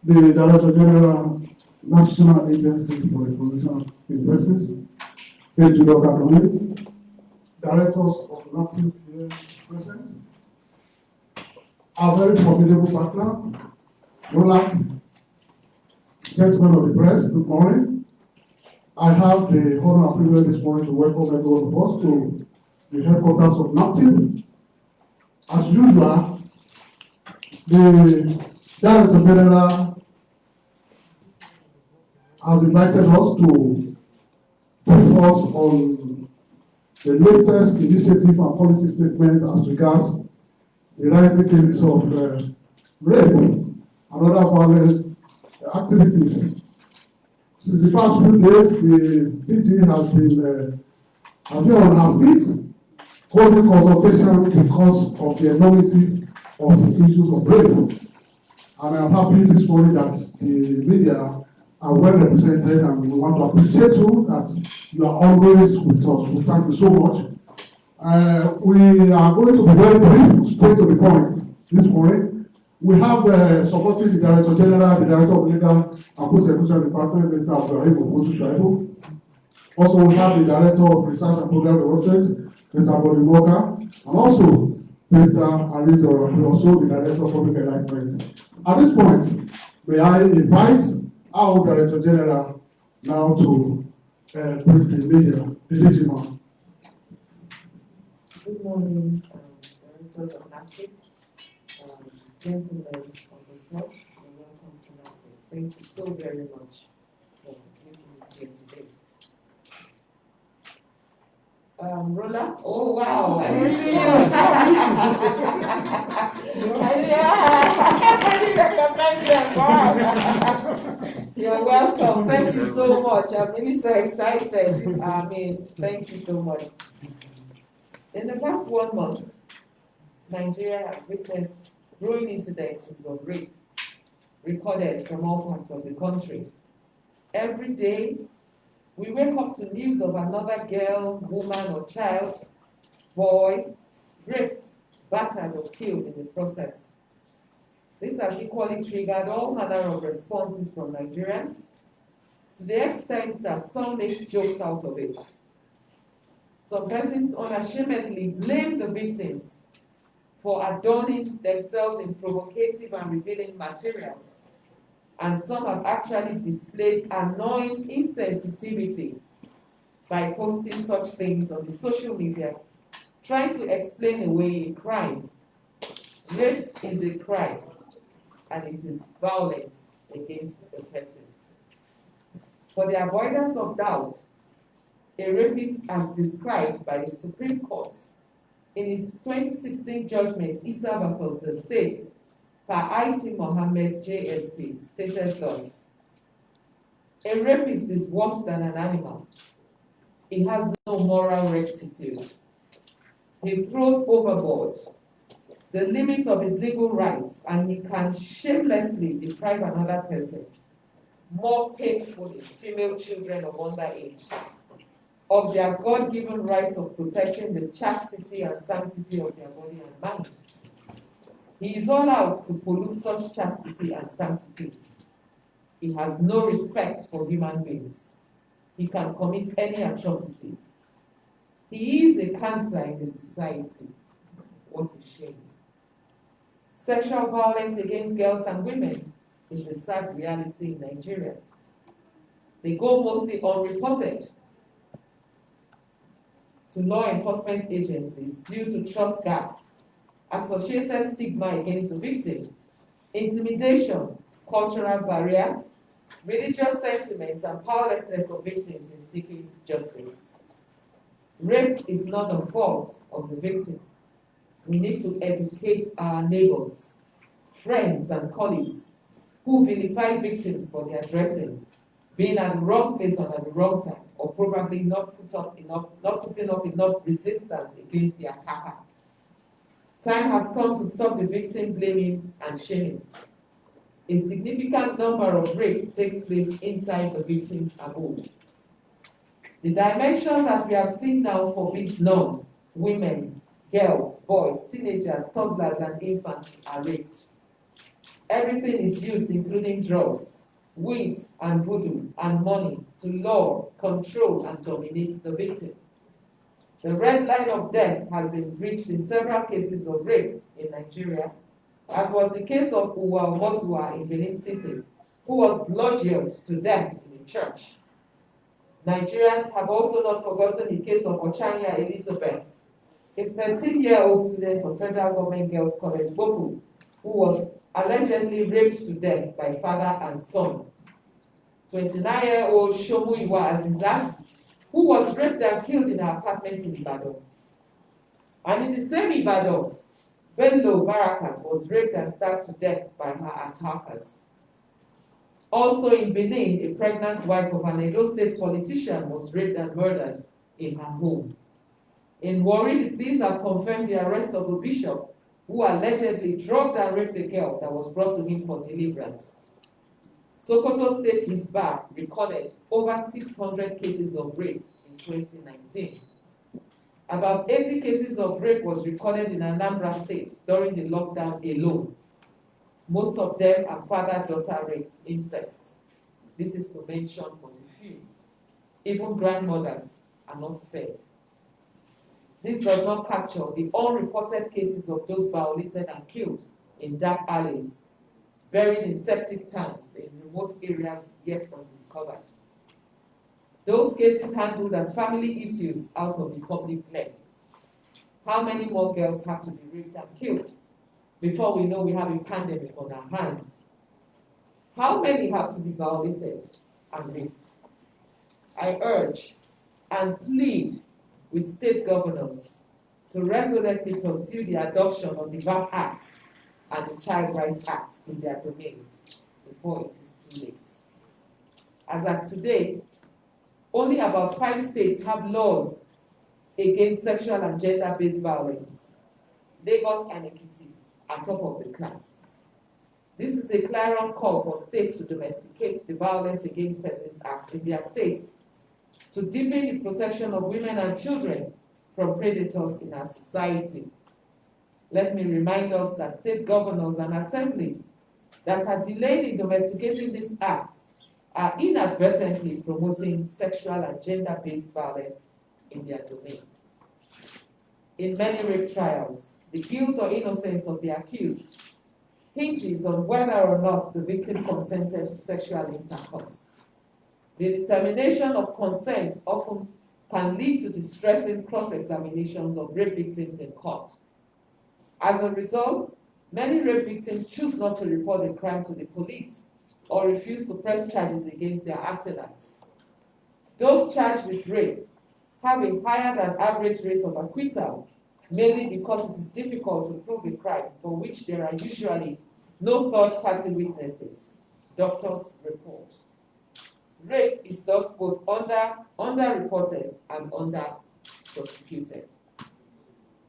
the Director General, National Agency for the Promotion of Universities, Dame Julie Okah-Donli, Directors of NAPTIP here present, our very formidable partner, Roland, gentlemen of the press, good morning. I have the honor and privilege this morning to welcome every one of us to the headquarters of NAPTIP. As usual, the Director General has invited us to brief us on the latest initiative and policy statement as regards the rising cases of rape and other violent activities. Since the past few days, the PG has been on her feet, holding consultation because of the enormity of the issues of rape. And I'm happy this morning that the media are well represented, and we want to appreciate you that you are always with us. We thank you so much. We are going to be very brief, straight to the point this morning. We have supporting the Director General, the Director of Legal and Post-Execution Department, Mr. Abdulrahim. Also, we have the Director of Research and Program Development, Mr. Julie Okah, and also Mr. Arizo, also the Director of Public Enlightenment. At this point, may I invite our Director General now to brief the media, the Digimon. Good morning, Directors of NAPTIP, gentlemen of the press, and welcome to NAPTIP. Thank you so very much for making it here today. Rola? Oh wow, I didn't see you. I didn't recognize them. You're welcome. Thank you so much. I'm really so excited. Thank you so much. In the past 1 month, Nigeria has witnessed growing incidences of rape recorded from all parts of the country. Every day, we wake up to news of another girl, woman, or child, boy, raped, battered, or killed in the process. This has equally triggered all manner of responses from Nigerians, to the extent that some make jokes out of it. Some persons unashamedly blame the victims for adorning themselves in provocative and revealing materials, and some have actually displayed annoying insensitivity by posting such things on the social media, trying to explain away a crime. Rape is a crime, and it is violence against a person. For the avoidance of doubt, a rapist, as described by the Supreme Court in its 2016 judgment, Issa versus the States, per IT Mohammed JSC, stated thus: a rapist is worse than an animal. He has no moral rectitude. He throws overboard the limits of his legal rights, and he can shamelessly deprive another person, more painfully female children of underage, of their God-given rights of protecting the chastity and sanctity of their body and mind. He is all out to pollute such chastity and sanctity. He has no respect for human beings. He can commit any atrocity. He is a cancer in the society. What a shame. Sexual violence against girls and women is a sad reality in Nigeria. They go mostly unreported to law enforcement agencies due to trust gap, associated stigma against the victim, intimidation, cultural barrier, religious sentiments, and powerlessness of victims in seeking justice. Rape is not the fault of the victim. We need to educate our neighbors, friends, and colleagues who vilify victims for their dressing, being at the wrong place and at the wrong time, or probably not putting up enough resistance against the attacker. Time has come to stop the victim blaming and shaming. A significant number of rape takes place inside the victim's abode. The dimensions, as we have seen now, forbids none. Women, girls, boys, teenagers, toddlers, and infants are raped. Everything is used, including drugs, weed and voodoo, and money to lure, control, and dominate the victim. The red line of death has been breached in several cases of rape in Nigeria, as was the case of Uwa Mosua in Benin City, who was bludgeoned to death in a church. Nigerians have also not forgotten the case of Ochanya Elizabeth, a 13-year-old student of Federal Government Girls College, Boku, who was allegedly raped to death by father and son. 29-year-old Shomuyiwa Azizat, who was raped and killed in her apartment in Ibadan. And in the same Ibadan, Bello Barakat was raped and stabbed to death by her attackers. Also in Benin, a pregnant wife of an Edo State politician was raped and murdered in her home. In Warri, the police have confirmed the arrest of a bishop who allegedly drugged and raped a girl that was brought to him for deliverance. Sokoto State Hisbah recorded over 600 cases of rape in 2019. About 80 cases of rape was recorded in Anambra State during the lockdown alone. Most of them are father-daughter rape, incest. This is to mention but a few. Even grandmothers are not spared. This does not capture the unreported cases of those violated and killed in dark alleys, buried in septic tanks in remote areas yet undiscovered. Those cases handled as family issues out of the public play. How many more girls have to be raped and killed before we know we have a pandemic on our hands? How many have to be violated and raped? I urge and plead with state governors to resolutely pursue the adoption of the VAP Act and the Child Rights Act in their domain before it is too late. As at today, only about 5 states have laws against sexual and gender-based violence. Lagos and Ekiti are top of the class. This is a clarion call for states to domesticate the Violence Against Persons Act in their states, to deepen the protection of women and children from predators in our society. Let me remind us that state governors and assemblies that are delayed in domesticating this act are inadvertently promoting sexual and gender-based violence in their domain. In many rape trials, the guilt or innocence of the accused hinges on whether or not the victim consented to sexual intercourse. The determination of consent often can lead to distressing cross-examinations of rape victims in court. As a result, many rape victims choose not to report the crime to the police or refuse to press charges against their assailants. Those charged with rape have a higher than average rate of acquittal, mainly because it is difficult to prove a crime for which there are usually no third-party witnesses, doctors report. Rape is thus both underreported and under-prosecuted.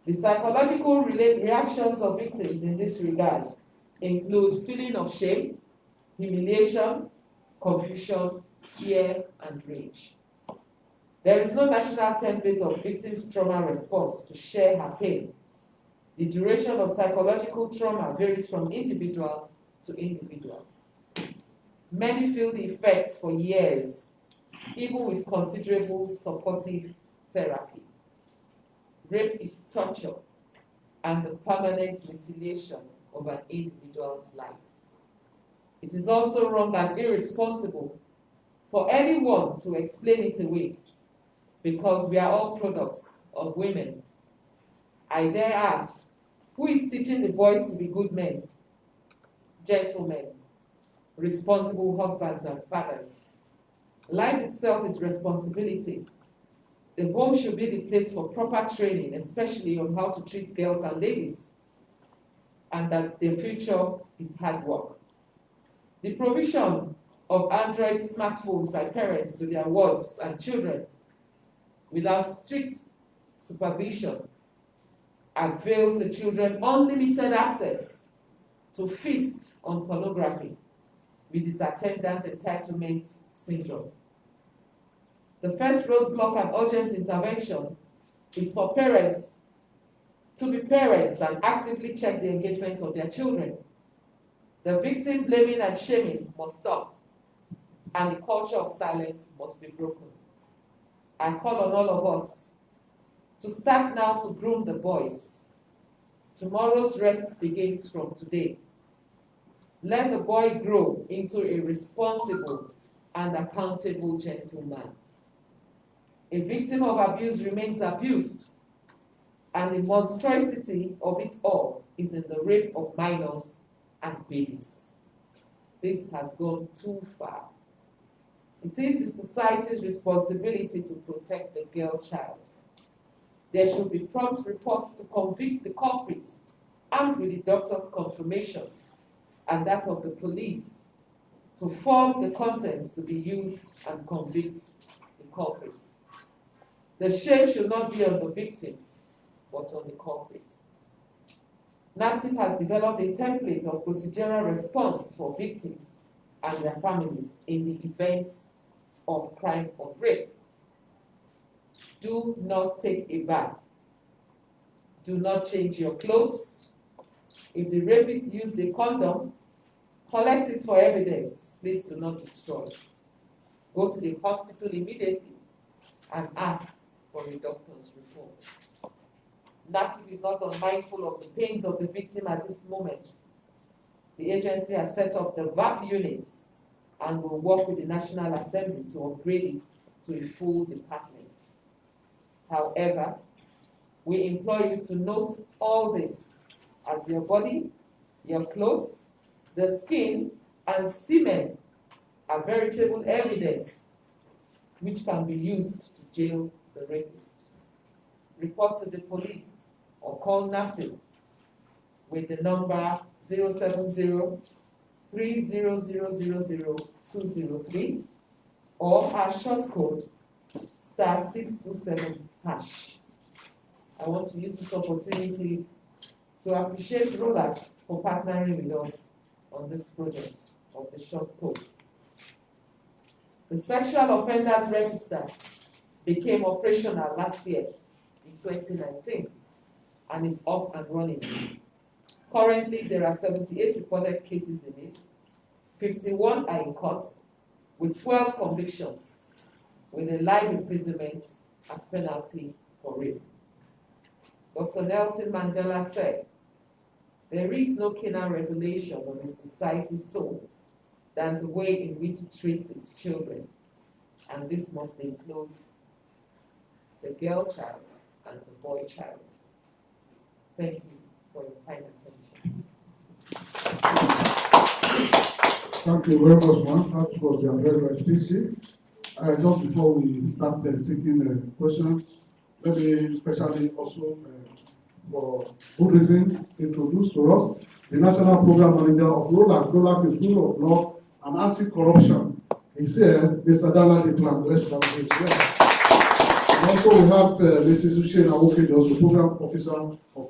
The psychological reactions of victims in this regard include feeling of shame, humiliation, confusion, fear, and rage. There is no national template of victims' trauma response to share her pain. The duration of psychological trauma varies from individual to individual. Many feel the effects for years, even with considerable supportive therapy. Rape is torture and the permanent mutilation of an individual's life. It is also wrong and irresponsible for anyone to explain it away, because we are all products of women. I dare ask, who is teaching the boys to be good men, gentlemen, responsible husbands and fathers? Life itself is responsibility. The home should be the place for proper training, especially on how to treat girls and ladies, and that their future is hard work. The provision of Android smartphones by parents to their wards and children without strict supervision avails the children unlimited access to feast on pornography with its attendant entitlement syndrome. The first roadblock and urgent intervention is for parents to be parents and actively check the engagement of their children. The victim blaming and shaming must stop, and the culture of silence must be broken. I call on all of us to start now to groom the boys. Tomorrow's rest begins from today. Let the boy grow into a responsible and accountable gentleman. A victim of abuse remains abused, and the monstrosity of it all is in the rape of minors and babies. This has gone too far. It is the society's responsibility to protect the girl child. There should be prompt reports to convict the culprits, armed with the doctor's confirmation and that of the police, to form the contents to be used and convict the culprit. The shame should not be on the victim, but on the culprit. NAPTIP has developed a template of procedural response for victims and their families in the event of crime or rape. Do not take a bath. Do not change your clothes. If the rapist used a condom, collect it for evidence. Please do not destroy. Go to the hospital immediately and ask for a doctor's report. NAPTIP is not unmindful of the pains of the victim at this moment. The agency has set up the VAP units and will work with the National Assembly to upgrade it to a full department. However, we implore you to note all this, as your body, your clothes, the skin, and semen are veritable evidence which can be used to jail the rapist. Report to the police or call NAPTIP with the number 070-30000203 or our short code *627#. I want to use this opportunity to appreciate ROLAC for partnering with us on this project of the short code. The Sexual Offenders Register became operational last year in 2019 and is up and running. Currently, there are 78 reported cases in it, 51 are in court, with 12 convictions, with a life imprisonment as penalty for rape. Dr. Nelson Mandela said, "There is no keener revelation of a society's soul than the way in which it treats its children, and this must include the girl child and the boy child." Thank you for your kind attention. Thank you very much, ma'am. That was very, very speechy. Just before we start taking questions, let me especially also, for good reason, introduce to us the National Program Manager of ROLAC. ROLAC is Rule of Law and Anti-Corruption. He's here, Mr. Danladi Clark. Let's start with him. And also we have Mrs. Uche Nawoke, also Program Officer of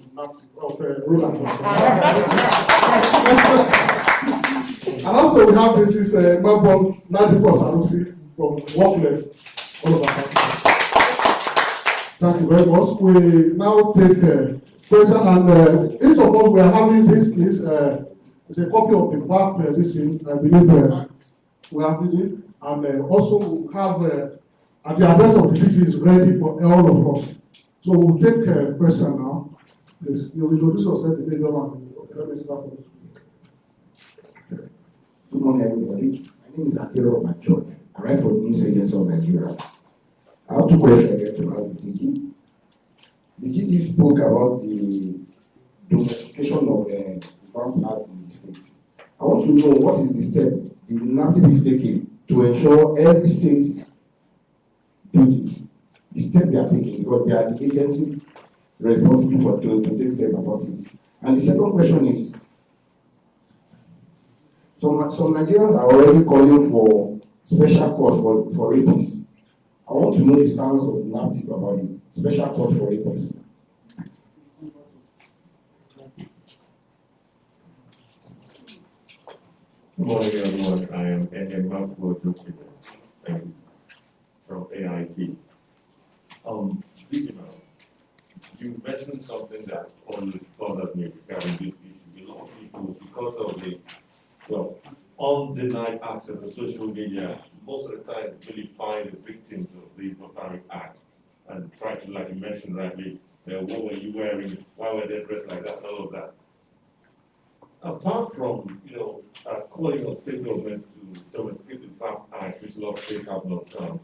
ROLAC. And also we have Mrs. Mabon Nadipo Sanusi from Workleft, all of our country. Thank you very much. We now take a question, and each of us, we are having this, please. It's a copy of the VAP, this is, I believe, we have it, and also we have, and the address of the VT is ready for all of us. So we'll take a question now. Please, you will introduce yourself, the name and let me start. Good morning, everybody. My name is Akiro Macho. I write for the News Agency of Nigeria. I have two questions here to ask the DG. The DG spoke about the domestication of farm plants in the state. I want to know what is the step the NAPTIP is taking to ensure every state do this. The step they are taking, because they are the agency responsible for to take steps about it. And the second question is, some Nigerians are already calling for special court for rapists. I want to know the stance of NAPTIP about it. Special court for rapists. Good morning, everyone. I am N.M. from AIT. You mentioned something that always bothered me regarding this issue. A lot of people, because of the well, undenied access to social media, most of the time really find the victims of these barbaric acts and try to, like you mentioned rightly, what were you wearing, why were they dressed like that, and all of that. Apart from, calling on state government to domesticate the FAP Act, which a lot of states have not done,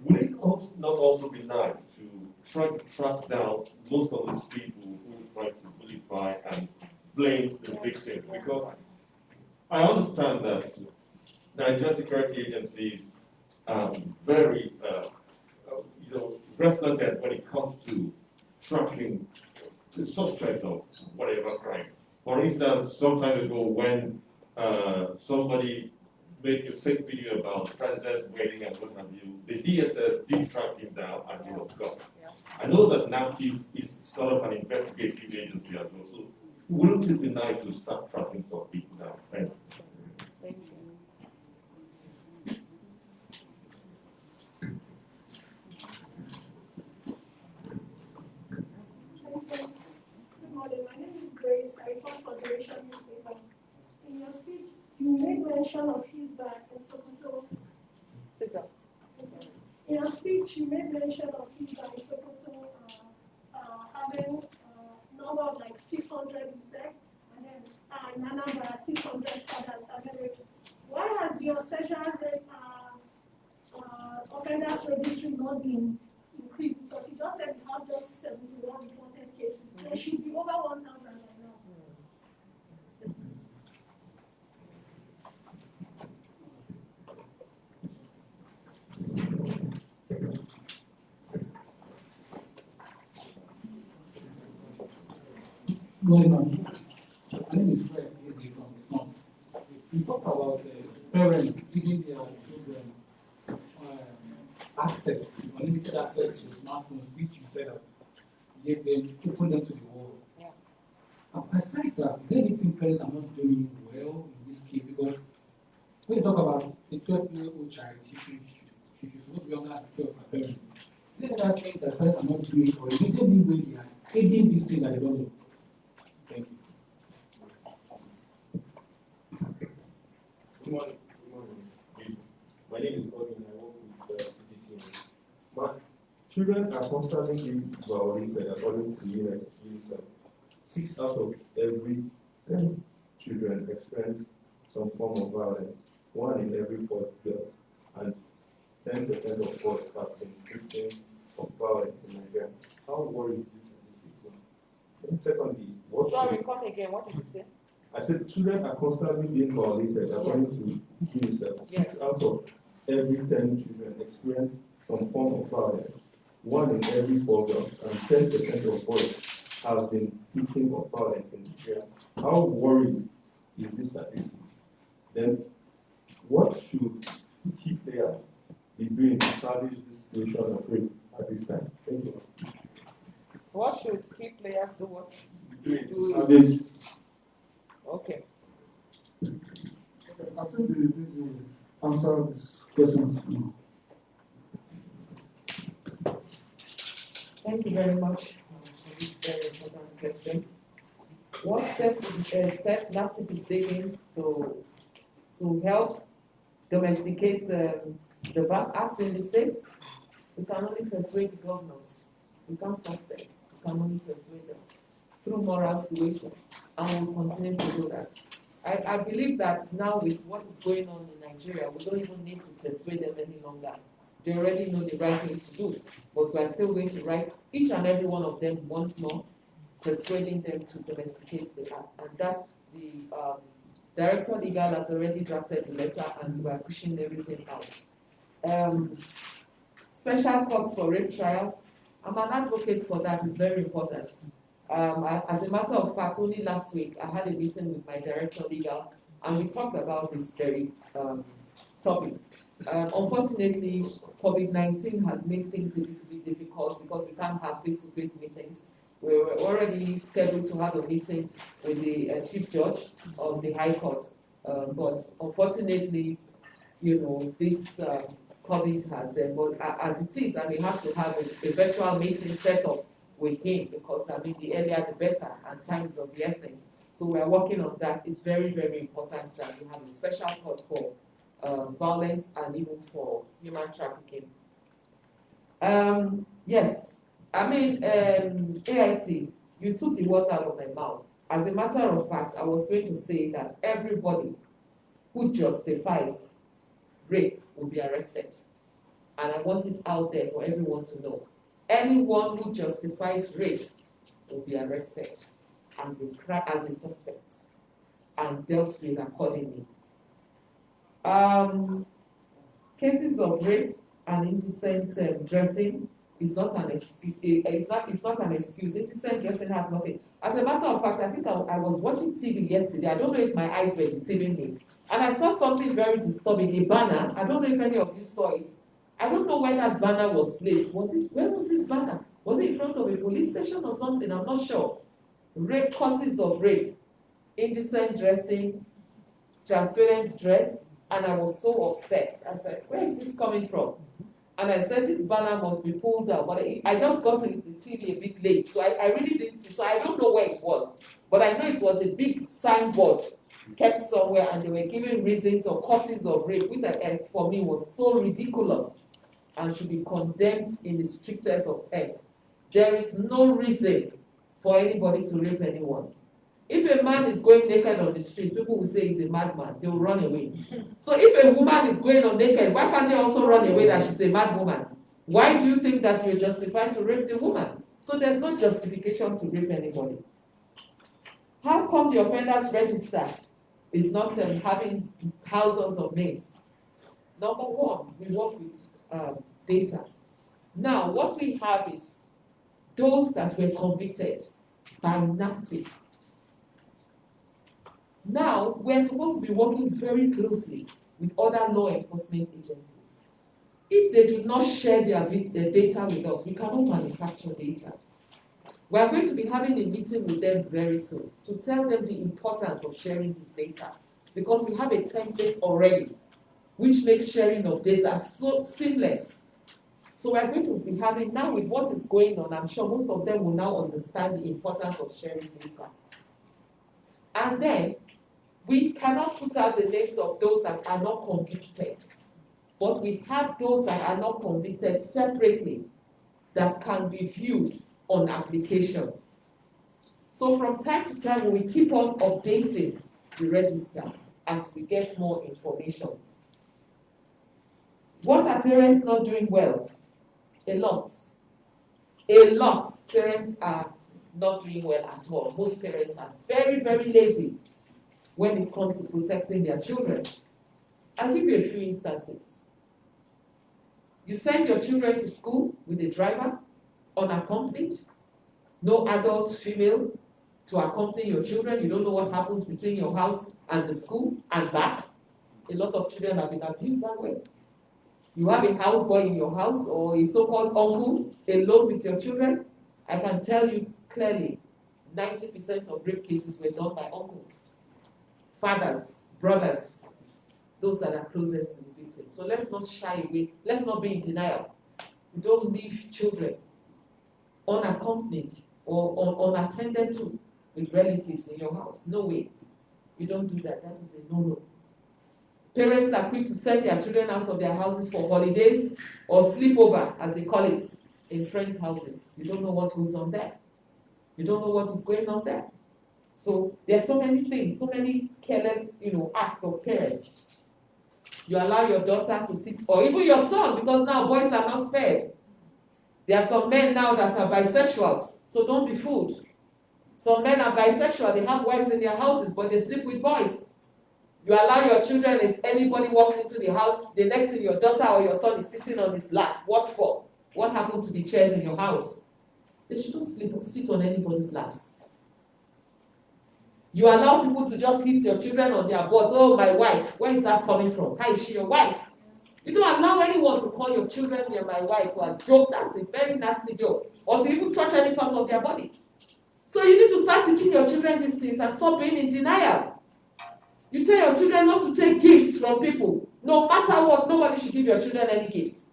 would it not also be nice to try to track down most of these people who try to vilify and blame the victim? Because I understand that Nigerian security agencies are very, resplendent when it comes to tracking the suspects of whatever crime. For instance, some time ago when somebody made a fake video about the president's wedding and what have you, the DSS did track him down and he was gone. I know that NAPTIP is sort of an investigative agency as well, so wouldn't it be nice to start tracking some people down? Thank you. Thank you. Good morning. My name is Grace. I report for the Nation newspaper. In your speech, you made mention of his back in Sokoto. Sit down. Okay. In your speech, you made mention of his back in Sokoto having number of like 600, you said, and then in Anambra 600 fathers available. Why has your sexual offenders registry not been increased? Because you just said you have just 71 reported cases. There should be over 1,000 right now. Going on. My name is Fred Eze from Snom. We talked about parents giving their children access, unlimited access to smartphones, which you said that gave them, open them to the world. Yeah. Aside that, do you think parents are not doing well in this case? Because when you talk about a 12-year-old child, she should not be under the care of her parents. Do you ever think that parents are not doing it, or is it any way they are aiding this thing that they don't know? Thank you. Good morning. My name is Gordon. I work with CDT. My children are constantly being violated according to UNICEF. 6 out of every 10 children experience some form of violence. 1 in every 4 girls, and 10% of boys have been victims of violence in Nigeria. How worried is this statistics now? And secondly, Sorry, come again. What did you say? I said children are constantly being violated according to UNICEF. Yes. 6 out of every 10 children experience some form of violence. 1 in every 4 girls and 10% of boys have been victims of violence in Nigeria. How worried is this statistic? Then, what should key players be doing to salvage this situation of rape at this time? Thank you. What should key players do? What? Doing to salvage. Okay. I think this will answer these questions. Thank you very much for these very important questions. What steps NAPTIP is taking to help domesticate the VAP Act in the states? We can only persuade the governors. We can't force them. We can only persuade them through moral suasion, and we'll continue to do that. I believe that now with what is going on in Nigeria, we don't even need to persuade them any longer. They already know the right thing to do, but we are still going to write each and every one of them once more, persuading them to domesticate the act. And that the Director Legal has already drafted the letter, and we are pushing everything out. Special courts for rape trial, I'm an advocate for that. It's very important. As a matter of fact, only last week I had a meeting with my Director Legal, and we talked about this very topic. Unfortunately, COVID-19 has made things a little bit difficult because we can't have face-to-face meetings. We were already scheduled to have a meeting with the Chief Judge of the High Court, but unfortunately, this COVID has, but as it is, and we have to have a virtual meeting set up with him because, the earlier the better, and time is of the essence. So we are working on that. It's very, very important that we have a special court for violence and even for human trafficking. Yes, I mean, AIT, you took the words out of my mouth. As a matter of fact, I was going to say that everybody who justifies rape will be arrested. And I want it out there for everyone to know. Anyone who justifies rape will be arrested as a suspect and dealt with accordingly. Cases of rape and indecent dressing is not an excuse. It's not an excuse. Indecent dressing has nothing. As a matter of fact, I think I was watching TV yesterday. I don't know if my eyes were deceiving me. And I saw something very disturbing, a banner. I don't know if any of you saw it. I don't know where that banner was placed. Where was this banner? Was it in front of a police station or something? I'm not sure. Rape, causes of rape, indecent dressing, transparent dress, and I was so upset. I said, where is this coming from? And I said, this banner must be pulled out. But I just got to the TV a bit late, so I really didn't see. So I don't know where it was. But I know it was a big signboard kept somewhere, and they were giving reasons or causes of rape, which for me was so ridiculous and should be condemned in the strictest of terms. There is no reason for anybody to rape anyone. If a man is going naked on the streets, people will say he's a madman. They will run away. So if a woman is going on naked, why can't they also run away that she's a mad woman? Why do you think that you're justified to rape the woman? So there's no justification to rape anybody. How come the offenders register is not having thousands of names? Number one, we work with data. Now, what we have is those that were convicted by NAPTIP. Now, we're supposed to be working very closely with other law enforcement agencies. If they do not share their data with us, we cannot manufacture data. We are going to be having a meeting with them very soon to tell them the importance of sharing this data, because we have a template already, which makes sharing of data so seamless. So we are going to be having, now with what is going on, I'm sure most of them will now understand the importance of sharing data. And then, we cannot put out the names of those that are not convicted, but we have those that are not convicted separately that can be viewed on application. So from time to time, we keep on updating the register as we get more information. What are parents not doing well? A lot. A lot. Parents are not doing well at all. Most parents are very, very lazy when it comes to protecting their children. I'll give you a few instances. You send your children to school with a driver, unaccompanied, no adult female to accompany your children. You don't know what happens between your house and the school and back. A lot of children have been abused that way. You have a houseboy in your house or a so-called uncle alone with your children. I can tell you clearly, 90% of rape cases were done by uncles, fathers, brothers, those that are closest to the victim. So let's not shy away. Let's not be in denial. You don't leave children unaccompanied or unattended to with relatives in your house. No way. You don't do that. That is a no-no. Parents are quick to send their children out of their houses for holidays or sleepover, as they call it, in friends' houses. You don't know what goes on there. You don't know what is going on there. So there's so many things, so many careless, acts of parents. You allow your daughter to sit, or even your son, because now boys are not spared. There are some men now that are bisexuals, so don't be fooled. Some men are bisexual, they have wives in their houses, but they sleep with boys. You allow your children, if anybody walks into the house, the next thing your daughter or your son is sitting on his lap. What for? What happened to the chairs in your house? They shouldn't sit on anybody's laps. You allow people to just hit your children on their butts. Oh, my wife, where is that coming from? How is she your wife? You don't allow anyone to call your children near my wife or a joke. That's a very nasty joke. Or to even touch any part of their body. So you need to start teaching your children these things and stop being in denial. You tell your children not to take gifts from people. No matter what, nobody should give your children any gifts.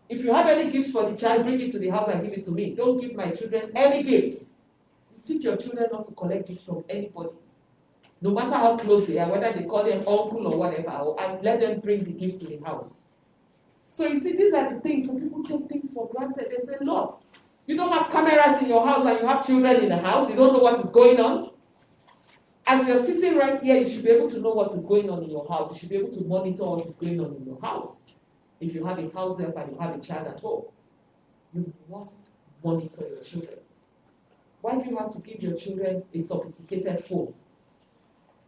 If you have any gifts for the child, bring it to the house and give it to me. Don't give my children any gifts. You teach your children not to collect gifts from anybody. no matter how close they are, whether they call them uncle or whatever, and let them bring the gift to the house. So you see, these are the things, so people take things for granted. There's a lot. You don't have cameras in your house and you have children in the house, you don't know what is going on. As you're sitting right here, you should be able to know what is going on in your house. You should be able to monitor what is going on in your house. If you have a house help and you have a child at home, you must monitor your children. Why do you have to give your children a sophisticated phone?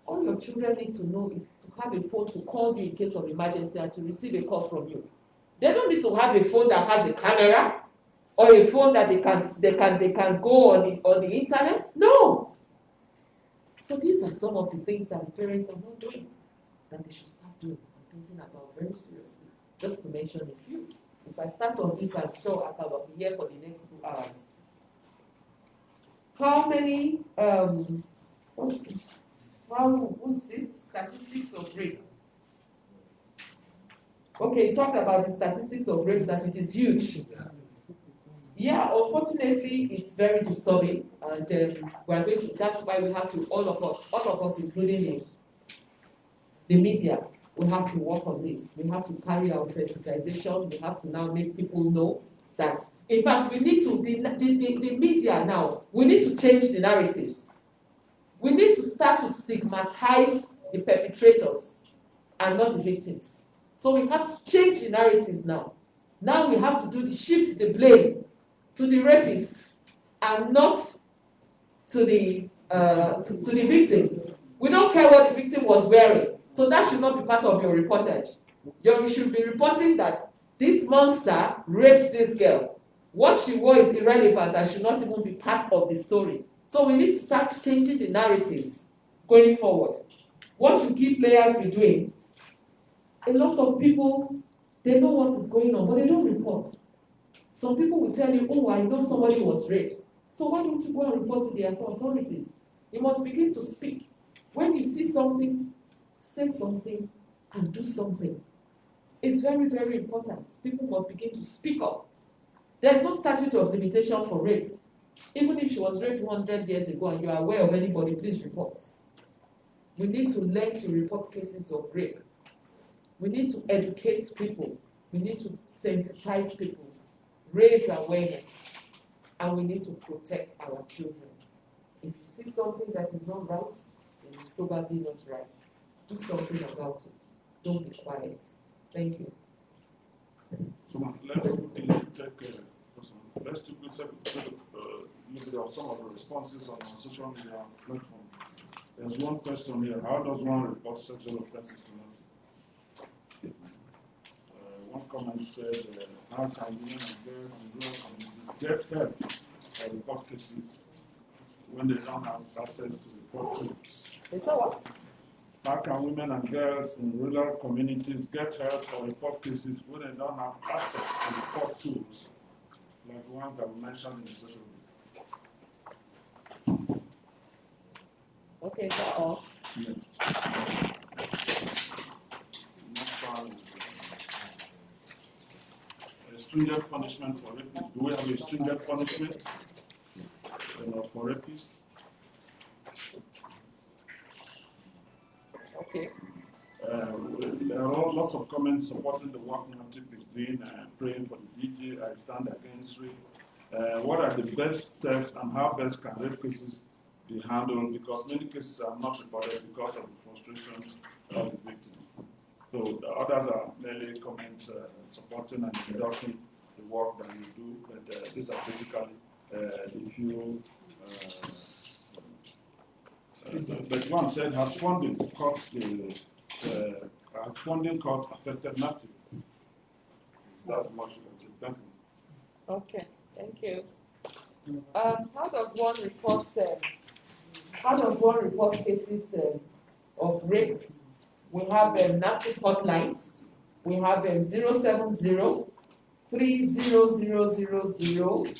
All your children need to know is to have a phone to call you in case of emergency and to receive a call from you. They don't need to have a phone that has a camera or a phone that they can go on the internet. No. So these are some of the things that the parents are not doing that they should start doing and thinking about very seriously. Just to mention a few. If I start on this, I'm sure I will be here for the next 2 hours. How many, what's this? Statistics of rape. Okay, talk about the statistics of rape, that it is huge. Yeah, unfortunately, it's very disturbing, and we're going to, that's why we have to, all of us, including the media, we have to work on this. We have to carry out sensitization. We have to now make people know that, in fact, we need to, the media now, we need to change the narratives. We need to start to stigmatize the perpetrators and not the victims. So we have to change the narratives now. Now we have to shift the blame to the rapist and not to the victims. We don't care what the victim was wearing. So that should not be part of your reportage. You should be reporting that this monster raped this girl. What she wore is irrelevant and should not even be part of the story. So we need to start changing the narratives going forward. What should key players be doing? A lot of people, they know what is going on, but they don't report. Some people will tell you, oh, I know somebody was raped. So why don't you go and report to the authorities? You must begin to speak. When you see something, say something and do something. It's very, very important. People must begin to speak up. There's no statute of limitation for rape. Even if she was raped 100 years ago and you are aware of anybody, please report. We need to learn to report cases of rape. We need to educate people. We need to sensitize people, raise awareness, and we need to protect our children. If you see something that is not right, then it's probably not right. Do something about it. Don't be quiet. Thank you. So let's quickly look at some of the responses on our social media platform. There's one question here: how does one report sexual offenses to NAPTIP? One comment said, how can women and girls in rural communities get help or report cases when they don't have access to report tools? Is that what? How can women and girls in rural communities get help or report cases when they don't have access to report tools, like the ones that we mentioned in the social media? Okay, is that all? Yeah. A stringent punishment for rapists. Do we have a stringent punishment for rapists? Okay. There are lots of comments supporting the work NAPTIP is doing, praying for the DJ. I stand against rape. What are the best steps and how best can rape cases be handled? Because many cases are not reported because of the frustrations of the victim. So the others are merely comments supporting and endorsing the work that you do, but these are basically the few. But one said, has funding caught affected NAPTIP? That's much of it. Thank you. Okay, thank you. How does one report cases of rape? We have NAPTIP hotlines. We have 070 3000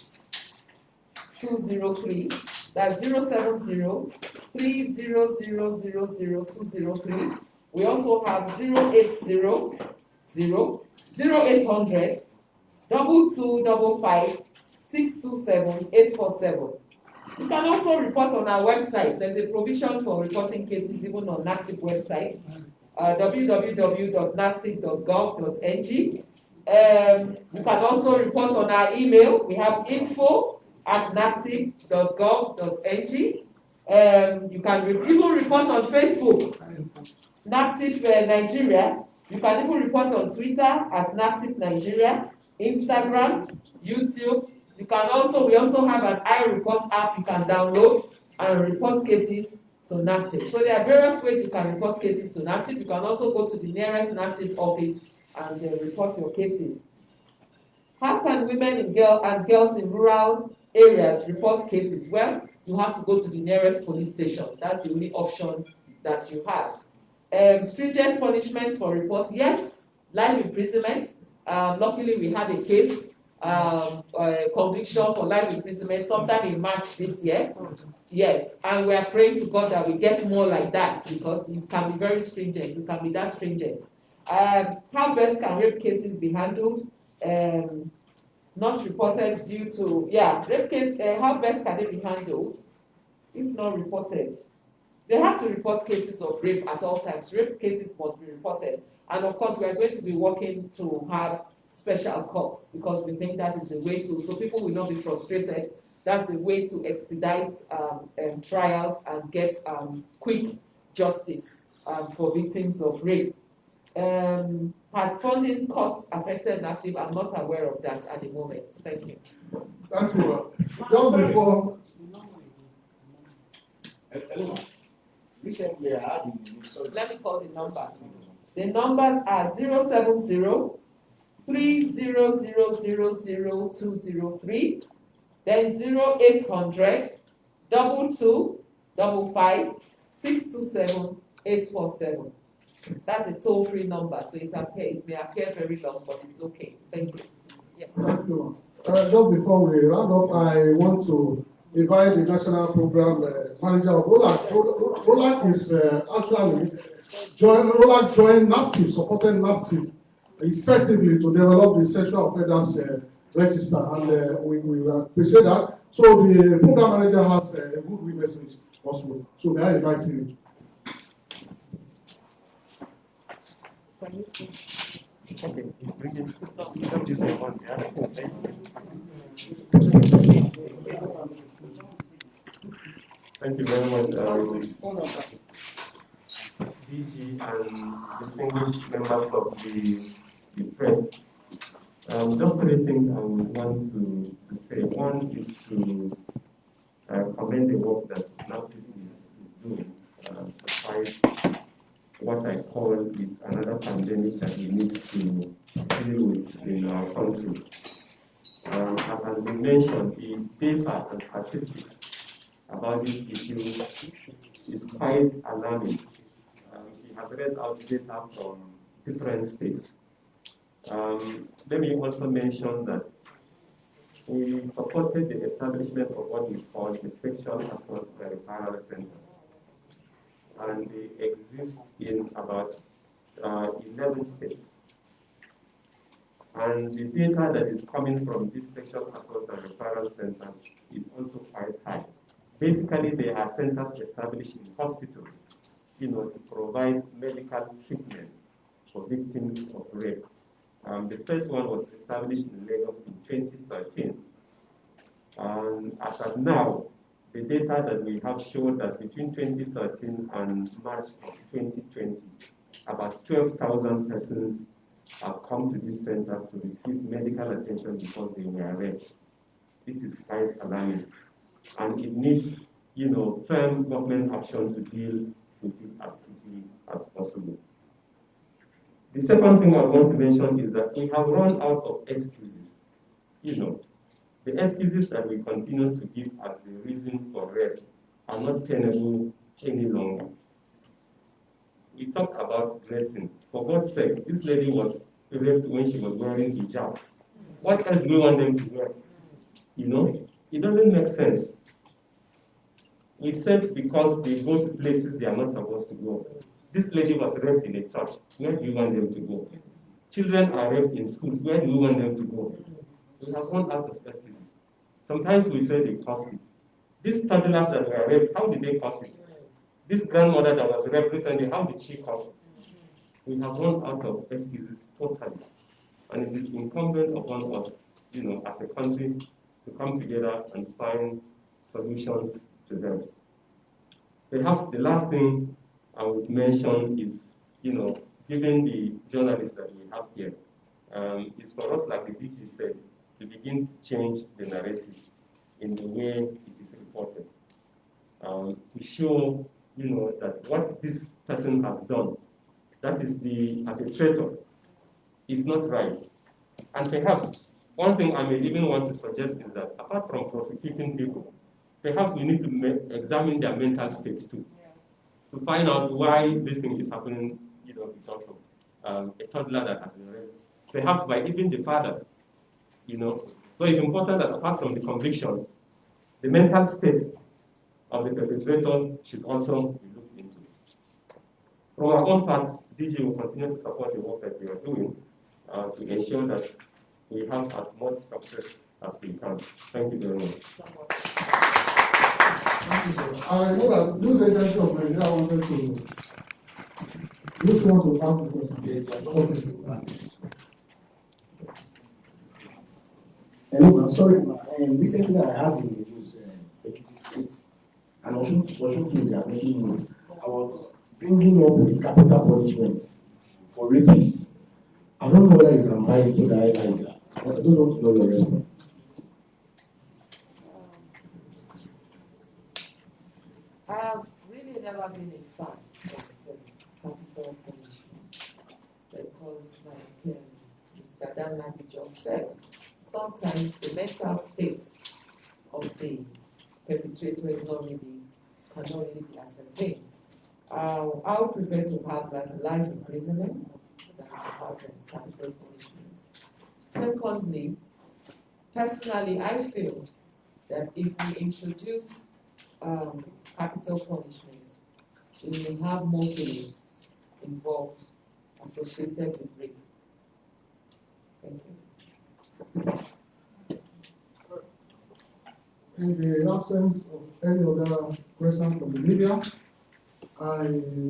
203. That's 070 3000 203. We also have 080 0800 2255 627 847. You can also report on our website. There's a provision for reporting cases even on NAPTIP website, www.naptip.gov.ng. You can also report on our email. We have info@naptip.gov.ng. You can even report on Facebook, NAPTIP Nigeria. You can even report on Twitter at NAPTIP Nigeria, Instagram, YouTube. You can also, we also have an iReport app you can download and report cases to NAPTIP. So there are various ways you can report cases to NAPTIP. You can also go to the nearest NAPTIP office and report your cases. How can women and girls in rural areas report cases? Well, you have to go to the nearest police station. That's the only option that you have. Stringent punishment for reports, yes, life imprisonment. Luckily, we had a case, conviction for life imprisonment sometime in March this year. Yes, and we are praying to God that we get more like that because it can be very stringent. It can be that stringent. How best can rape cases be handled? Not reported due to, rape case, how best can they be handled if not reported? They have to report cases of rape at all times. Rape cases must be reported. And of course, we are going to be working to have special courts because we think that is the way to, so people will not be frustrated. That's the way to expedite trials and get quick justice for victims of rape. Has funding cuts affected NAPTIP? I'm not aware of that at the moment. Thank you. Thank you. Just before. Recently, I had Let me call the numbers. The numbers are 070-30000203, then 0800 22 55 627 847. That's a toll-free number, so it may appear very long, but it's okay. Thank you. Yes. Thank you. Just before we round up, I want to invite the National Program Manager of ROLAC. ROLAC is actually joined NAPTIP, supported NAPTIP effectively to develop the Sexual Offenders Register, and we appreciate that. So the Program Manager has a good witnesses also. So may I invite him? Can you see? Okay, thank you very much, DG and distinguished members of the press. Just three things I would want to say. One is to commend the work that NAPTIP is doing, despite what I call is another pandemic that we need to deal with in our country. As has been mentioned, the data and statistics about this issue is quite alarming. We have read out data from different states. Let me also mention that we supported the establishment of what we call the Sexual Assault Referral Centers. And they exist in about 11 states. And the data that is coming from these sexual assault and referral centers is also quite high. Basically, they are centers established in hospitals, to provide medical treatment for victims of rape. The first one was established in Lagos in 2013. And as of now, the data that we have showed that between 2013 and March of 2020, about 12,000 persons have come to these centers to receive medical attention because they were raped. This is quite alarming. And it needs, firm government action to deal with it as quickly as possible. The second thing I want to mention is that we have run out of excuses. The excuses that we continue to give as the reason for rape are not tenable any longer. We talked about dressing. For God's sake, this lady was raped when she was wearing hijab. What else do we want them to wear? It doesn't make sense. We said because they go to places they are not supposed to go. This lady was raped in a church. Where do you want them to go? Children are raped in schools. Where do you want them to go? We have run out of excuses. Sometimes we say they cost it. These toddlers that were raped, how did they cause it? This grandmother that was raped recently, how did she cause it? We have run out of excuses totally. And it is incumbent upon us, as a country, to come together and find solutions to them. Perhaps the last thing I would mention is, given the journalists that we have here, is for us, like the DG said, to begin to change the narrative in the way it is reported. To show, that what this person has done, that is the perpetrator, is not right. And perhaps one thing I may even want to suggest is that apart from prosecuting people, perhaps we need to examine their mental states too, to find out why this thing is happening, because of a toddler that has been raped. Perhaps by even the father, So it's important that apart from the conviction, the mental state of the perpetrator should also be looked into. From our own part, DG will continue to support the work that we are doing to ensure that we have as much success as we can. Thank you very much. Thank you, sir. I know that this agency of Nigeria wanted to. This want to ask the question. Hello, I'm sorry, recently I had in the news, Ekiti State, and also they are making move about bringing up the capital punishment for rapists. I don't know whether you can buy into that idea, but I don't want to know your response. I have really never been a fan of capital punishment because, like Mr. Danladi just said, sometimes the mental state of the perpetrator cannot really be ascertained. I would prefer to have like life imprisonment than to have capital punishment. Secondly, personally, I feel that if we introduce capital punishment, we will have more killings involved associated with rape. Thank you. In the absence of any other questions from the media, I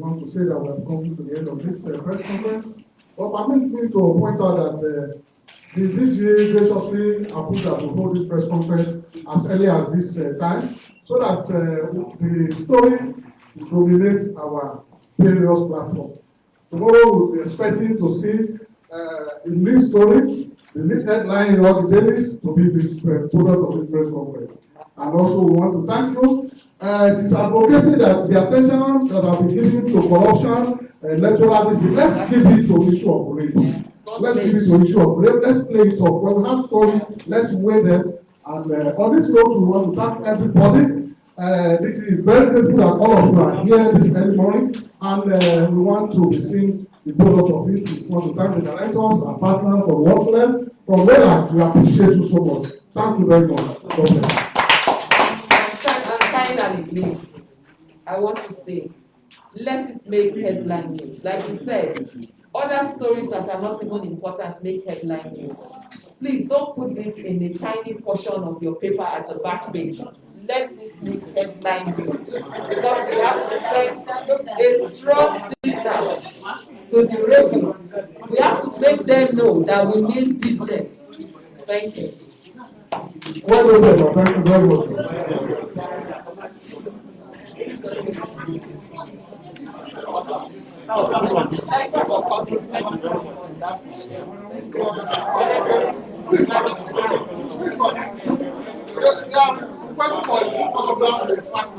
want to say that we have come to the end of this press conference. But permit me to point out that the DGA graciously approved that we hold this press conference as early as this time, so that the story dominates our various platforms. Tomorrow we'll be expecting to see a lead story, the lead headline in all the dailies to be this product of this press conference. And also we want to thank you. It is advocating that the attention that have been given to corruption, electoralism, let's give it to the issue of rape. Let's give it to the issue of rape. Let's play it up. When we have stories, let's weigh them. And on this note, we want to thank everybody. It is very grateful that all of you are here this early morning. And we want to be seeing the product of it. We want to thank the directors, our partners for work left. From where we appreciate you so much. Thank you very much. God bless. Finally, please, I want to say, let it make headline news. Like you said, other stories that are not even important make headline news. Please don't put this in a tiny portion of your paper at the back page. Let this make headline news, because we have to send a strong signal to the rapists. We have to make them know that we mean business. Thank you. Well done, thank you very much. Thank you for coming. Thank you very much. Please, yeah, question for you.